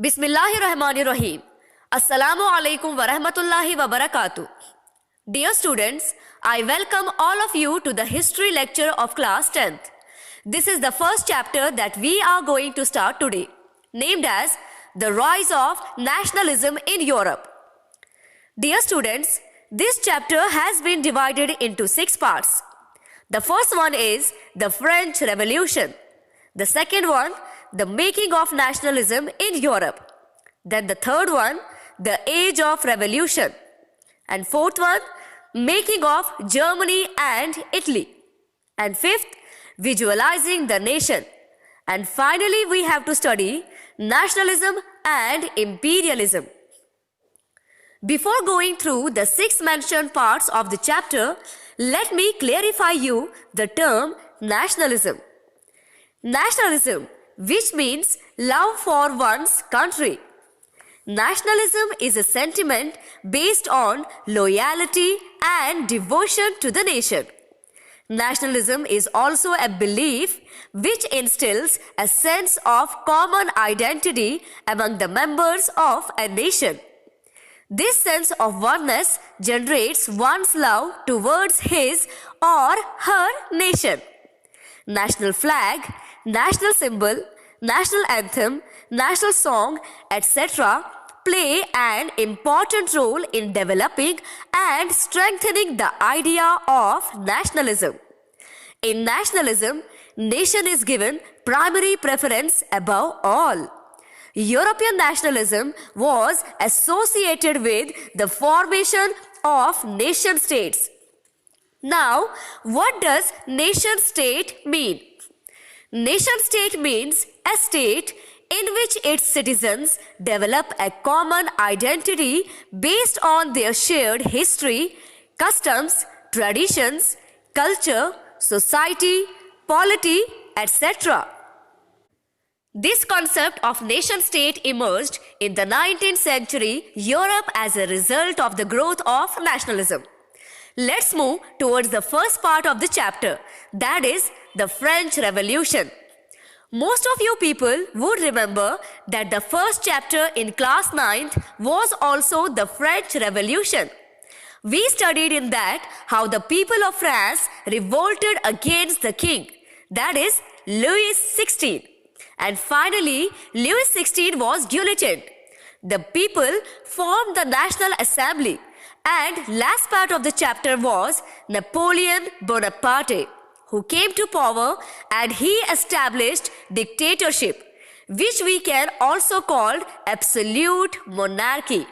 Bismillahirrahmanirrahim. Assalamu alaikum wa rahmatullahi wa barakatuh. Dear students, I welcome all of you to the history lecture of class 10th. This is the first chapter that we are going to start today, named as The Rise of Nationalism in Europe. Dear students, this chapter has been divided into 6 parts. The first one is the French Revolution. The second one, the making of nationalism in Europe. Then the third one, the age of revolution. And fourth one, making of Germany and Italy. And fifth, visualizing the nation. And finally, we have to study nationalism and imperialism. Before going through the 6 mentioned parts of the chapter, let me clarify you the term nationalism. Nationalism, which means love for one's country. Nationalism is a sentiment based on loyalty and devotion to the nation. Nationalism is also a belief which instills a sense of common identity among the members of a nation. This sense of oneness generates one's love towards his or her nation. National flag, national symbol, national anthem, national song, etc. play an important role in developing and strengthening the idea of nationalism. In nationalism, nation is given primary preference above all. European nationalism was associated with the formation of nation states. Now, what does nation state mean? Nation state means a state in which its citizens develop a common identity based on their shared history, customs, traditions, culture, society, polity, etc. This concept of nation state emerged in the 19th century Europe as a result of the growth of nationalism. Let's move towards the first part of the chapter, that is the French Revolution. Most of you people would remember that the first chapter in class 9th was also the French Revolution. We studied in that how the people of France revolted against the king, that is Louis XVI. And finally, Louis XVI was guillotined. The people formed the National Assembly. And last part of the chapter was Napoleon Bonaparte, who came to power and he established dictatorship, which we can also call absolute monarchy.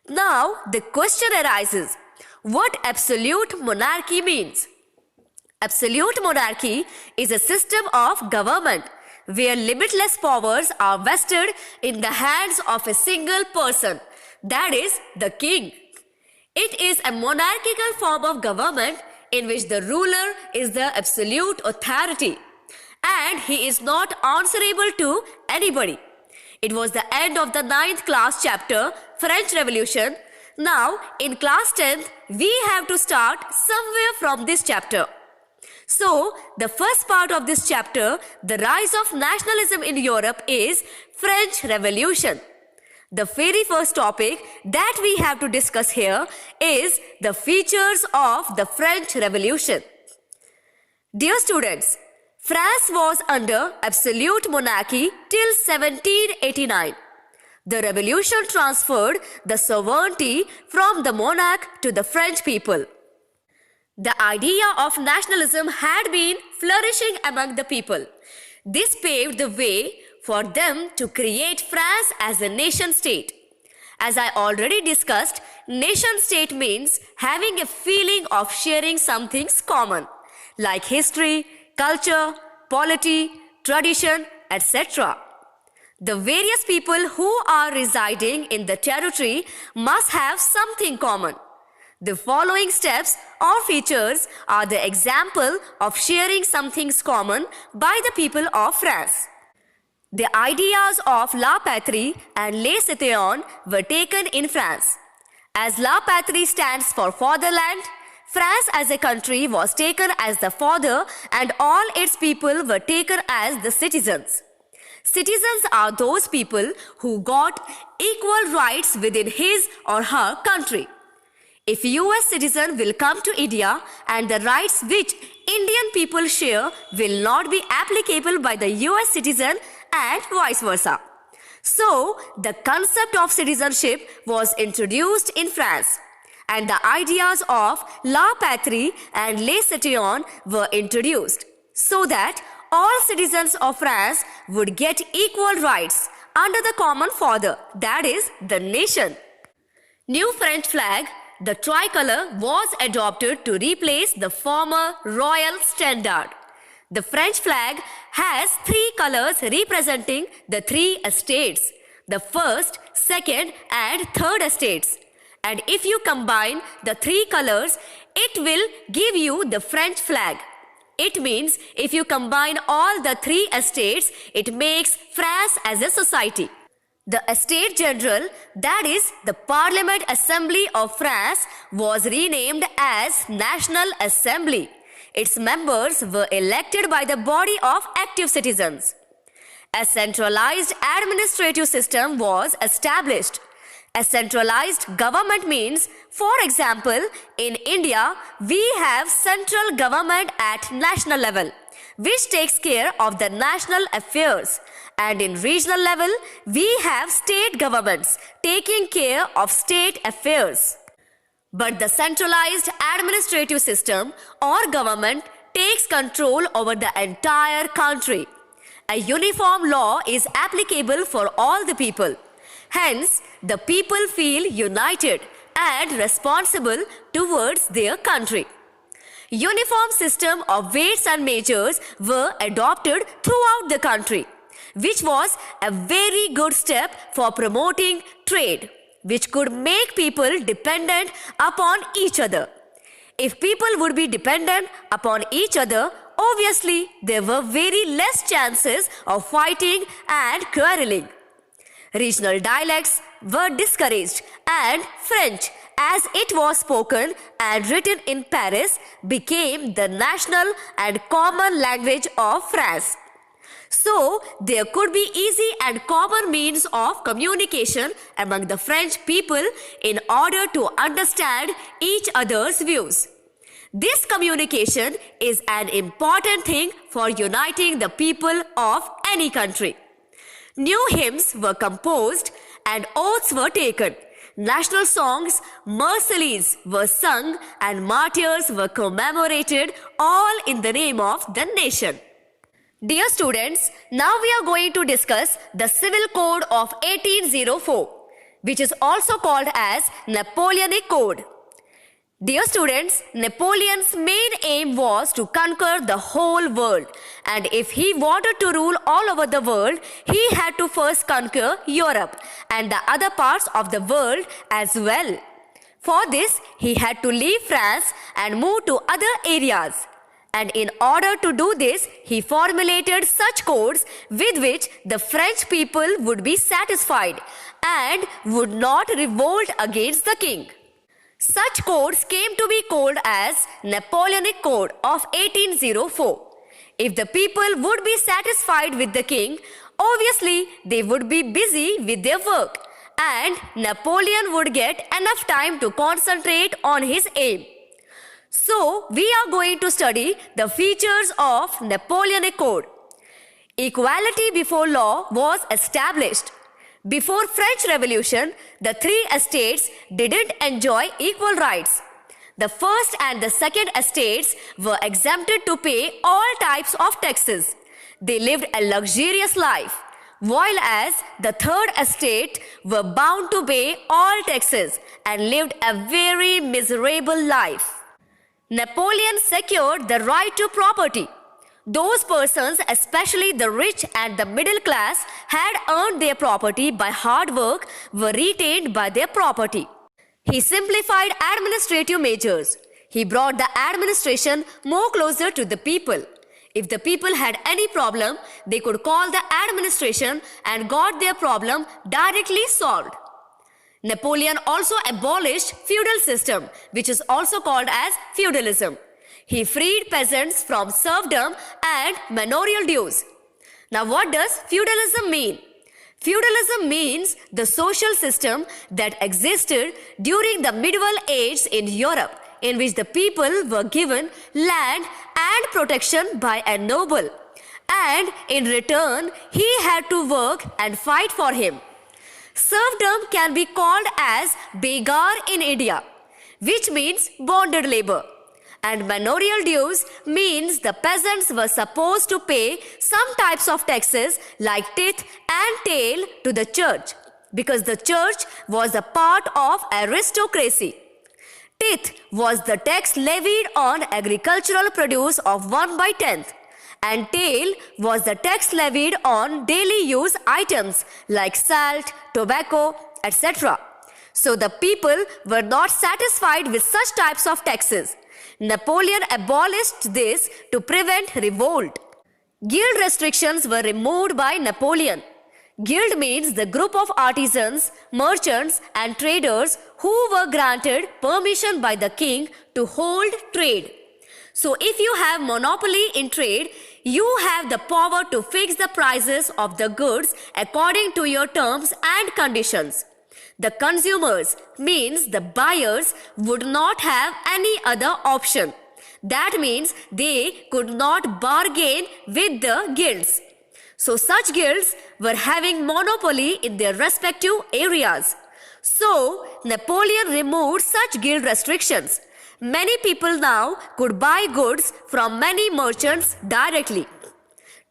Now, the question arises, what absolute monarchy means? Absolute monarchy is a system of government where limitless powers are vested in the hands of a single person, that is the king. It is a monarchical form of government in which the ruler is the absolute authority and he is not answerable to anybody. It was the end of the 9th class chapter, French Revolution. Now, in class 10th, we have to start somewhere from this chapter. So, the first part of this chapter, the rise of nationalism in Europe, is French Revolution. The very first topic that we have to discuss here is the features of the French Revolution. Dear students, France was under absolute monarchy till 1789. The revolution transferred the sovereignty from the monarch to the French people. The idea of nationalism had been flourishing among the people. This paved the way for them to create France as a nation state. As I already discussed, nation state means having a feeling of sharing some things common, like history, culture, polity, tradition, etc. The various people who are residing in the territory must have something common. The following steps or features are the example of sharing some things common by the people of France. The ideas of La Patrie and Les Citoyens were taken in France. As La Patrie stands for fatherland, France as a country was taken as the father and all its people were taken as the citizens. Citizens are those people who got equal rights within his or her country. If US citizen will come to India and the rights which Indian people share will not be applicable by the US citizen and vice versa. So, the concept of citizenship was introduced in France, and the ideas of la patrie and le citoyen were introduced so that all citizens of France would get equal rights under the common father, that is, the nation. New French flag, the tricolor, was adopted to replace the former royal standard. The French flag has three colors representing the three estates, the first, second and third estates. And if you combine the three colors, it will give you the French flag. It means if you combine all the three estates, it makes France as a society. The Estate General, that is the Parliament Assembly of France, was renamed as National Assembly. Its members were elected by the body of active citizens. A centralized administrative system was established. A centralized government means, for example, in India, we have central government at national level, which takes care of the national affairs. And in regional level, we have state governments taking care of state affairs. But the centralized administrative system or government takes control over the entire country. A uniform law is applicable for all the people. Hence, the people feel united and responsible towards their country. Uniform system of weights and measures were adopted throughout the country, which was a very good step for promoting trade, which could make people dependent upon each other. If people would be dependent upon each other, obviously there were very less chances of fighting and quarreling. Regional dialects were discouraged, and French, as it was spoken and written in Paris, became the national and common language of France. So, there could be easy and common means of communication among the French people in order to understand each other's views. This communication is an important thing for uniting the people of any country. New hymns were composed and oaths were taken. National songs, Marseillaise were sung and martyrs were commemorated, all in the name of the nation. Dear students, now we are going to discuss the Civil Code of 1804, which is also called as Napoleonic Code. Dear students, Napoleon's main aim was to conquer the whole world, and if he wanted to rule all over the world, he had to first conquer Europe and the other parts of the world as well. For this, he had to leave France and move to other areas. And in order to do this, he formulated such codes with which the French people would be satisfied and would not revolt against the king. Such codes came to be called as Napoleonic Code of 1804. If the people would be satisfied with the king, obviously they would be busy with their work, and Napoleon would get enough time to concentrate on his aim. So, we are going to study the features of Napoleonic Code. Equality before law was established. Before French Revolution, the three estates didn't enjoy equal rights. The first and the second estates were exempted to pay all types of taxes. They lived a luxurious life, while as the third estate were bound to pay all taxes and lived a very miserable life. Napoleon secured the right to property. Those persons, especially the rich and the middle class, had earned their property by hard work, were retained by their property. He simplified administrative measures. He brought the administration more closer to the people. If the people had any problem, they could call the administration and got their problem directly solved. Napoleon also abolished feudal system, which is also called as feudalism. He freed peasants from serfdom and manorial dues. Now, what does feudalism mean? Feudalism means the social system that existed during the medieval age in Europe, in which the people were given land and protection by a noble, and in return he had to work and fight for him. Serfdom can be called as begar in India, which means bonded labor. And manorial dues means the peasants were supposed to pay some types of taxes like tithe and tail to the church, because the church was a part of aristocracy. Tithe was the tax levied on agricultural produce of 1/10, and tail was the tax levied on daily use items like salt, tobacco, etc. So the people were not satisfied with such types of taxes. Napoleon abolished this to prevent revolt. Guild restrictions were removed by Napoleon. Guild means the group of artisans, merchants, and traders who were granted permission by the king to hold trade. So if you have monopoly in trade, you have the power to fix the prices of the goods according to your terms and conditions. The consumers means the buyers would not have any other option. That means they could not bargain with the guilds. So such guilds were having monopoly in their respective areas. So Napoleon removed such guild restrictions. Many people now could buy goods from many merchants directly.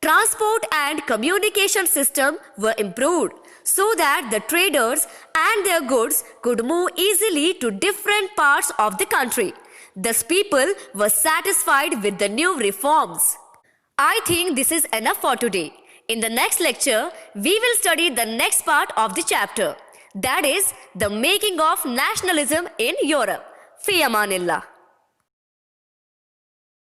Transport and communication system were improved so that the traders and their goods could move easily to different parts of the country. Thus people were satisfied with the new reforms. I think this is enough for today. In the next lecture, we will study the next part of the chapter. That is the making of nationalism in Europe. Fi amanillah.